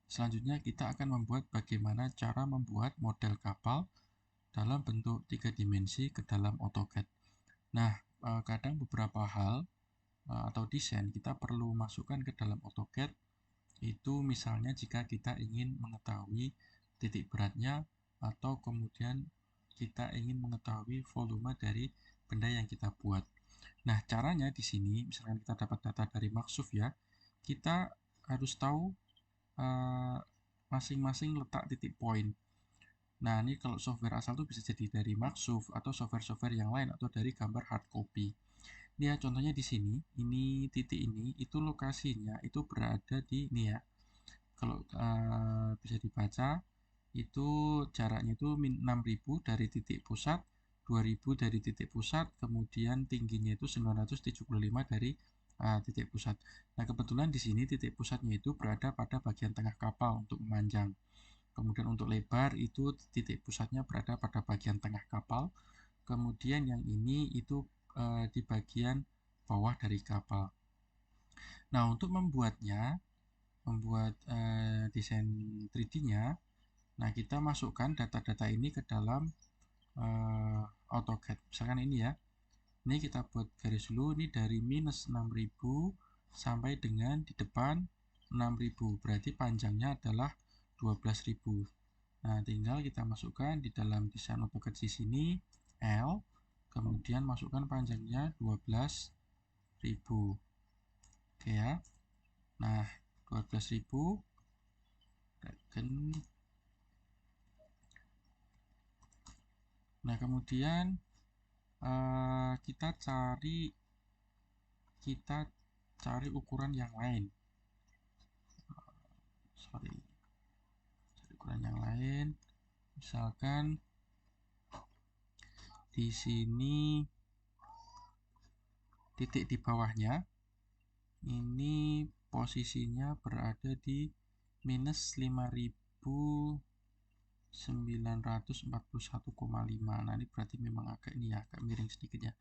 Selanjutnya kita akan membuat bagaimana cara membuat model kapal dalam bentuk 3 dimensi ke dalam AutoCAD. Nah, kadang beberapa hal atau desain kita perlu masukkan ke dalam AutoCAD, itu misalnya jika kita ingin mengetahui titik beratnya atau kemudian kita ingin mengetahui volume dari benda yang kita buat. Nah, caranya di sini, misalkan kita dapat data dari Maxuf ya, kita harus tahu masing-masing letak titik poin. Nah, ini kalau software asal itu bisa jadi dari Maxuf atau software-software yang lain atau dari gambar hard copy. Ini ya, contohnya di sini, ini titik ini, itu lokasinya itu berada di ini ya. Kalau bisa dibaca, itu jaraknya itu 6.000 dari titik pusat, 2.000 dari titik pusat, kemudian tingginya itu 975 dari titik pusat. Nah, kebetulan di sini titik pusatnya itu berada pada bagian tengah kapal untuk memanjang. Kemudian untuk lebar itu titik pusatnya berada pada bagian tengah kapal. Kemudian yang ini itu di bagian bawah dari kapal. Nah, untuk membuat desain 3D-nya, nah kita masukkan data-data ini ke dalam AutoCAD. Misalkan ini ya, ini kita buat garis dulu, ini dari minus 6.000 sampai dengan di depan 6.000, berarti panjangnya adalah 12.000. Nah, tinggal kita masukkan di dalam desain AutoCAD di sini L, kemudian masukkan panjangnya 12.000. Oke ya. Nah, 12.000 nah, kemudian kita cari ukuran yang lain. Ukuran yang lain. Misalkan di sini titik di bawahnya ini posisinya berada di minus 5.941,5. Nah, ini berarti memang agak miring sedikit ya.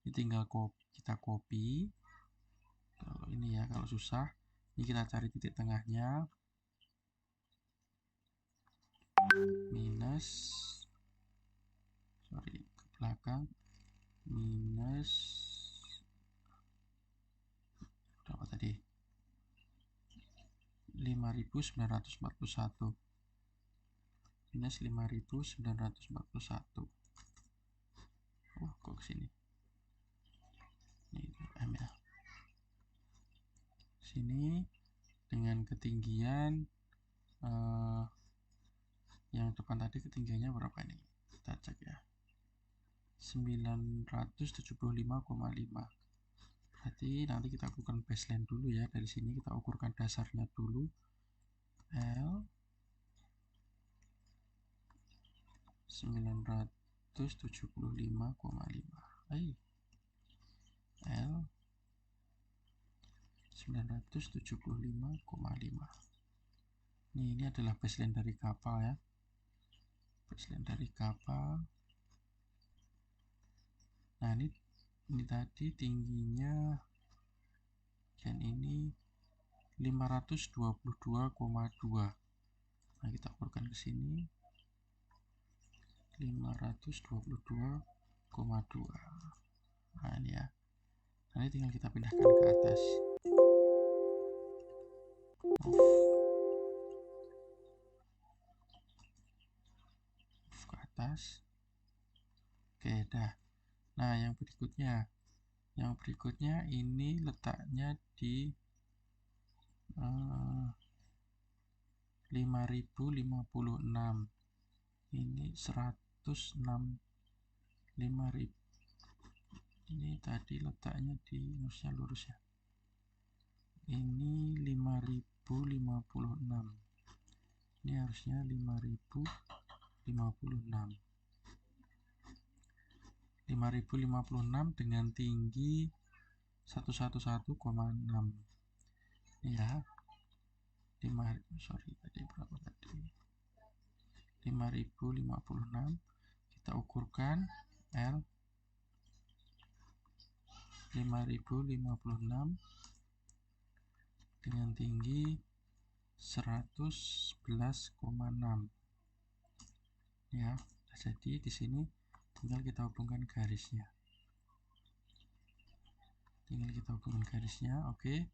Ini tinggal kita copy. Kalau ini ya, kalau susah, ini kita cari titik tengahnya. Minus ke belakang, minus berapa tadi, 5.941, minus 5.941. Kok kesini, ini M ya, sini dengan ketinggian yang depan tadi ketinggiannya berapa ini, kita cek ya, 975,5. Berarti nanti kita ukurkan baseline dulu ya. Dari sini kita ukurkan dasarnya dulu, L 975,5, L 975,5. Ini adalah baseline dari kapal ya, baseline dari kapal. Nah, ini tadi tingginya, dan ini 522,2. Nah, kita ukurkan ke sini 522,2. Nah, ini ya. Nanti tinggal kita pindahkan ke atas. Move ke atas. Oke, dah. Nah, yang berikutnya ini letaknya di 5.056. Ini 106, 5.000. Ini tadi letaknya di harusnya lurus ya. Ini 5.056. Ini harusnya 5.056. 5.056 dengan tinggi 111,6. Ya. Tadi berapa tadi? 5.056. Kita ukurkan L 5.056 dengan tinggi 111,6 ya. Jadi di sini tinggal kita hubungkan garisnya. Oke.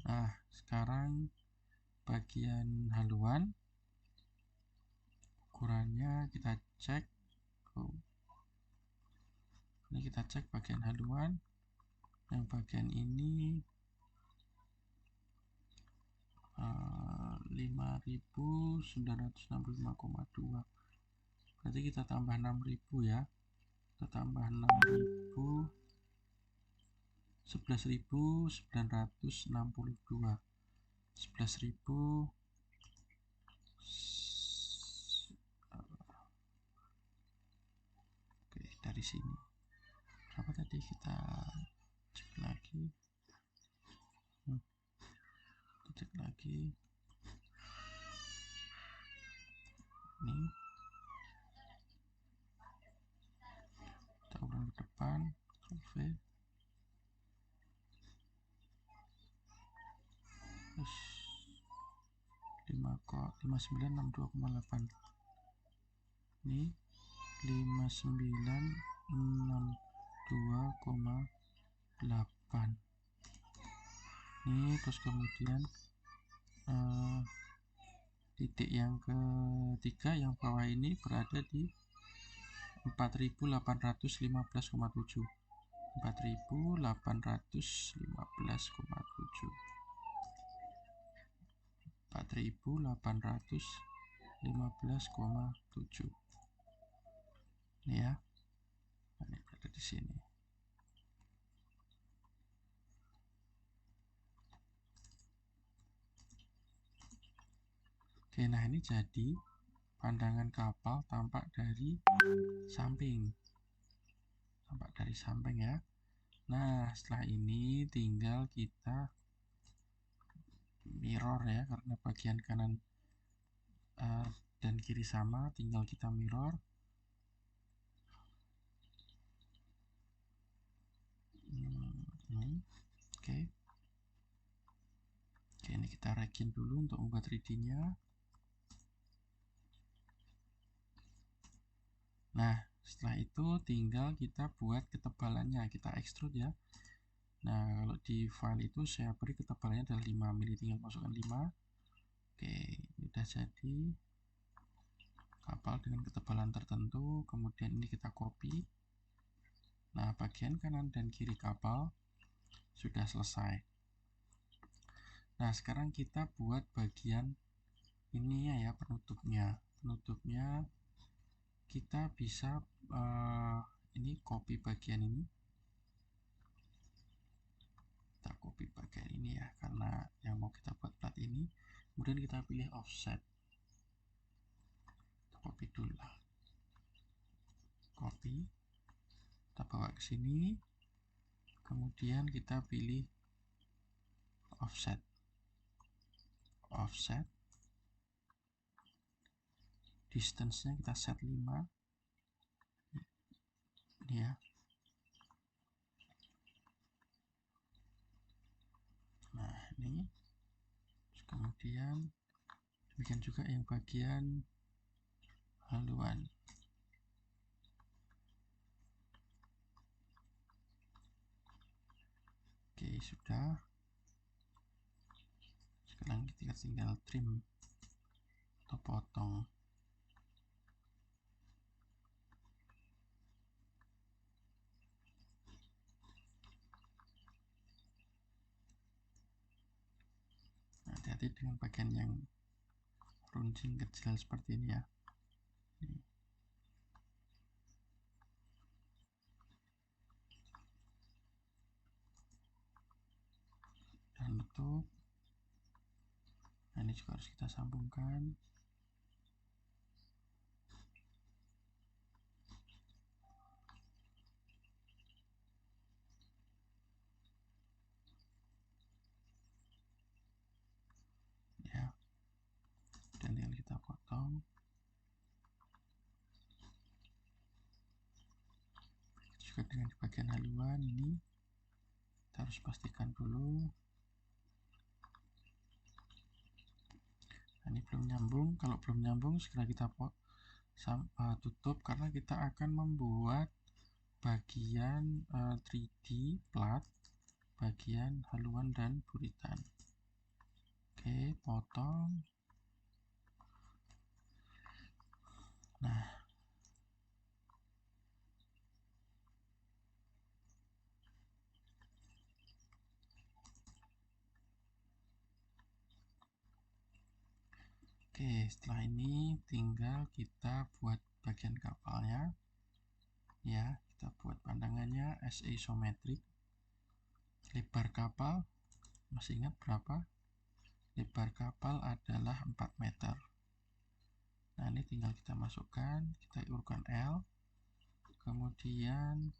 Nah, sekarang bagian haluan ukurannya kita cek. Ini kita cek bagian haluan. Yang bagian ini 5.965,2. Berarti kita tambah 6.000 ya. Kita tambah 6.000, 11.962. 11.000. Oke, dari sini berapa tadi, kita cek lagi. Ini kita ulang ke depan, Ctrl V, terus 5962,8. Ini 5962,8. Ini terus kemudian titik yang ketiga yang bawah ini berada di 4.815,7. 4.815,7 ini ya. Nah, ini berada di sini. Oke, nah ini jadi pandangan kapal tampak dari samping. Ya. Nah, setelah ini tinggal kita mirror ya, karena bagian kanan dan kiri sama, tinggal kita mirror. Oke, ini kita regin dulu untuk membuat 3D-nya. Nah, setelah itu tinggal kita buat ketebalannya, kita extrude ya. Nah, kalau di file itu saya beri ketebalannya adalah 5 mili, tinggal masukkan 5. Oke, ini udah jadi kapal dengan ketebalan tertentu. Kemudian ini kita copy. Nah, bagian kanan dan kiri kapal sudah selesai. Nah, sekarang kita buat bagian ini ya, penutupnya. Kita bisa ini copy bagian ini. Kita copy bagian ini ya, karena yang mau kita buat plat ini. Kemudian kita pilih offset. Kita copy dulu lah. Copy. Kita bawa ke sini. Kemudian kita pilih offset. Distance-nya kita set 5. Ini ya. Nah, ini. Terus kemudian demikian juga yang bagian haluan. Oke, sudah. Sekarang kita tinggal trim atau potong. Hati-hati dengan bagian yang runcing kecil seperti ini ya. Dan tutup. Nah, ini juga harus kita sambungkan. Ya. Dan tinggal kita potong. Juga dengan di bagian haluan ini kita harus pastikan dulu Ini belum nyambung. Kalau belum nyambung segera kita tutup, karena kita akan membuat bagian 3D plat, bagian haluan dan buritan. Oke, potong. Nah, oke, setelah ini tinggal kita buat bagian kapalnya. Ya, kita buat pandangannya as isometric. Lebar kapal, masih ingat berapa? Lebar kapal adalah 4 meter. Nah, ini tinggal kita masukkan, kita urutkan L. Kemudian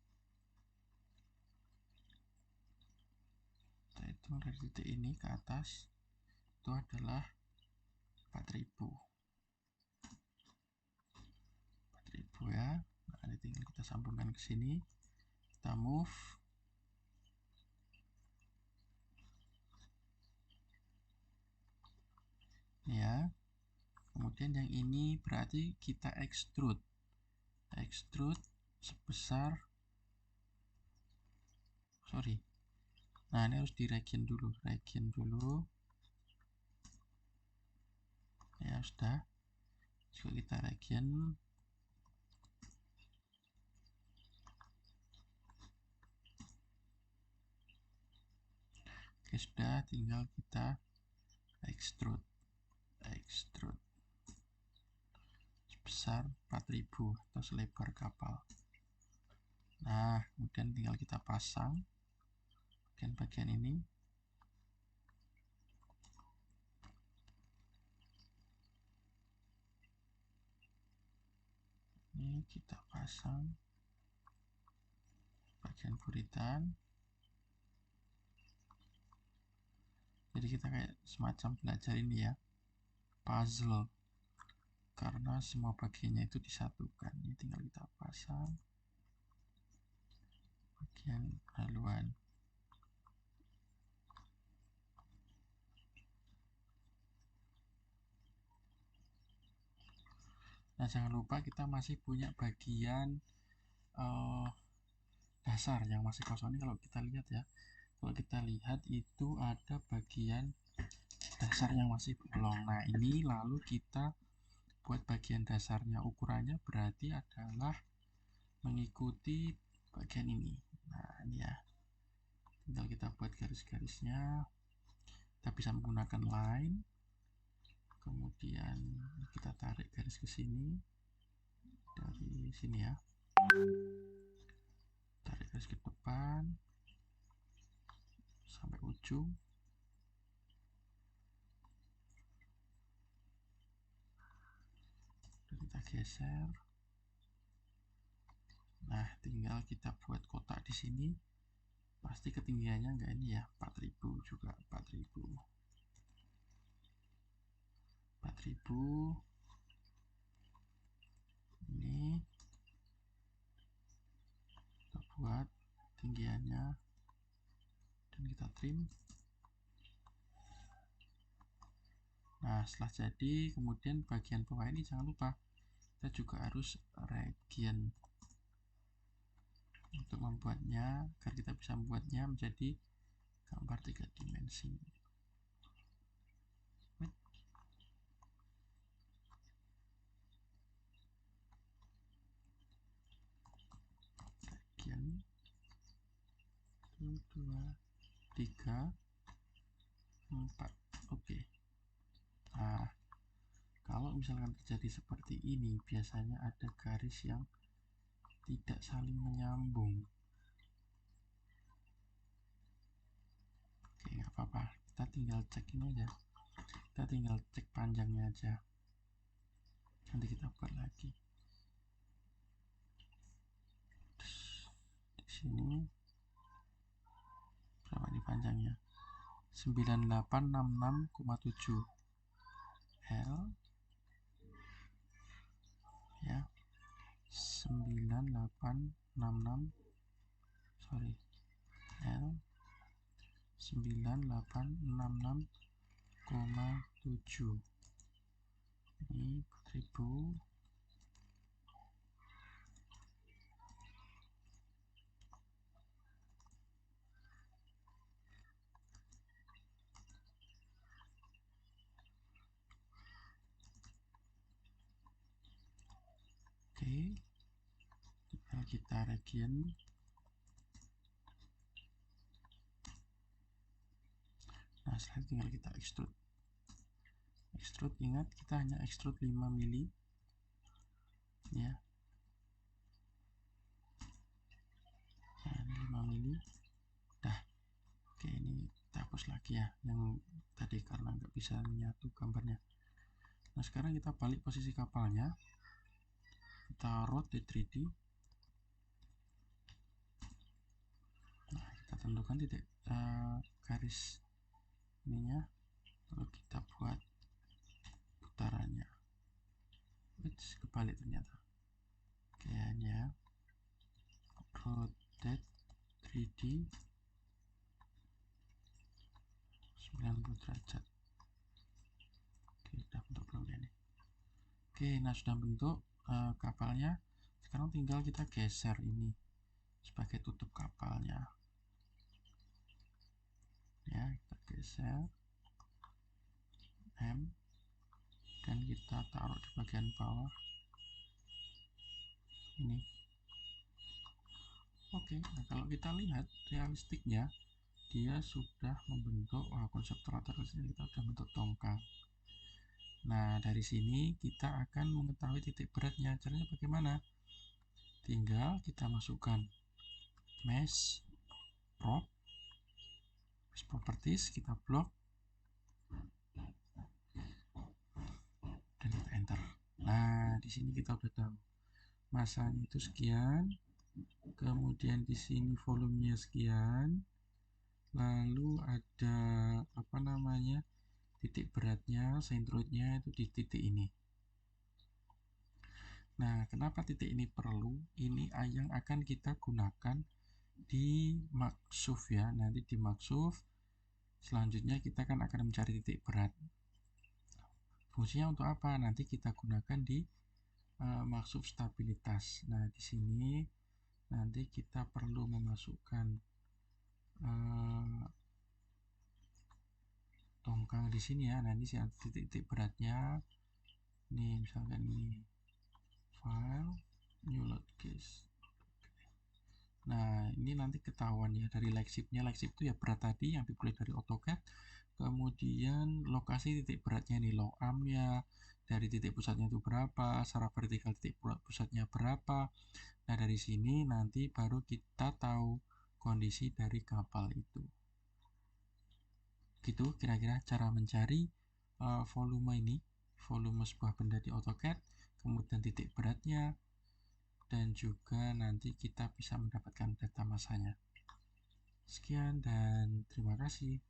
kita hitung dari titik ini ke atas, itu adalah 4000 ya. Nah, ini tinggal kita sambungkan ke sini, kita move. Ya, kemudian yang ini berarti kita extrude sebesar, nah ini harus di region dulu ya. Sudah, juga kita region. Oke, sudah, tinggal kita extrude sebesar 4000 atau selebar kapal. Nah, kemudian tinggal kita pasang bagian ini. Ini kita pasang bagian buritan. Jadi kita kayak semacam belajar ini ya, puzzle, karena semua bagiannya itu disatukan. Ini tinggal kita pasang bagian haluan. Nah, jangan lupa kita masih punya bagian dasar yang masih kosong. Ini kalau kita lihat ya, itu ada bagian dasar yang masih bolong. Nah, ini lalu kita buat bagian dasarnya, ukurannya berarti adalah mengikuti bagian ini. Nah, ini ya, tinggal kita buat garis-garisnya. Kita bisa menggunakan line, kemudian kita tarik garis ke sini, dari sini ya, tarik garis ke depan sampai ujung. Kita geser. Nah, tinggal kita buat kotak di sini. Pasti ketinggiannya enggak ini ya, 4000 juga, 4000. Ini kita buat tinggiannya dan kita trim. Nah, setelah jadi, kemudian bagian bawah ini jangan lupa kita juga harus region untuk membuatnya, agar kita bisa membuatnya menjadi gambar 3 dimensi. Region 1, 2, 3, 4. Oke. Nah, kalau misalkan terjadi seperti ini, biasanya ada garis yang tidak saling menyambung. Oke, nggak apa-apa, kita tinggal cek ini aja, kita tinggal cek panjangnya aja, nanti kita buat lagi. Di sini berapa nih panjangnya? 9866,7 L ya, 9866 L 9866,7. Ini 4000. Oke, tinggal kita region. Nah, setelah tinggal kita extrude. Extrude, ingat kita hanya extrude 5 mili ya. Nah, ini 5 mili. Dah. Oke, ini kita hapus lagi ya yang tadi karena nggak bisa menyatu gambarnya. Nah, sekarang kita balik posisi kapalnya. Kita rotate 3D. Nah, kita tentukan titik garis ininya, lalu kita buat putarannya. Which kebalik ternyata. Oke, ini ya. Rotate 3D 90 derajat. Oke, sudah bentuk belum ya ini? Oke, nah sudah bentuk kapalnya. Sekarang tinggal kita geser ini sebagai tutup kapalnya. Ya, kita geser M dan kita taruh di bagian bawah ini. Oke, nah kalau kita lihat realistiknya dia sudah membentuk konseptor kita sudah bentuk tongkang. Nah, dari sini kita akan mengetahui titik beratnya. Caranya bagaimana? Tinggal kita masukkan mesh prop, mesh properties, kita blok dan kita enter. Nah, di sini kita udah tahu masanya itu sekian, kemudian di sini volumenya sekian, lalu ada apa namanya titik beratnya, centroidnya itu di titik ini. Nah, kenapa titik ini perlu? Ini yang akan kita gunakan di maksuf ya. Nanti di maksuf selanjutnya kita kan akan mencari titik berat. Fungsinya untuk apa? Nanti kita gunakan di maksuf stabilitas. Nah, di sini nanti kita perlu memasukkan tongkang di sini ya. Nanti titik-titik beratnya. Nih, misalkan ini file new load case. Nah, ini nanti ketahuan ya dari legsheet-nya. Legsheet itu ya berat tadi yang dipilih dari AutoCAD. Kemudian lokasi titik beratnya nih, low arm-nya, dari titik pusatnya itu berapa, secara vertikal titik pusatnya berapa. Nah, dari sini nanti baru kita tahu kondisi dari kapal itu. Gitu kira-kira cara mencari volume ini, volume sebuah benda di AutoCAD, kemudian titik beratnya, dan juga nanti kita bisa mendapatkan data masanya. Sekian dan terima kasih.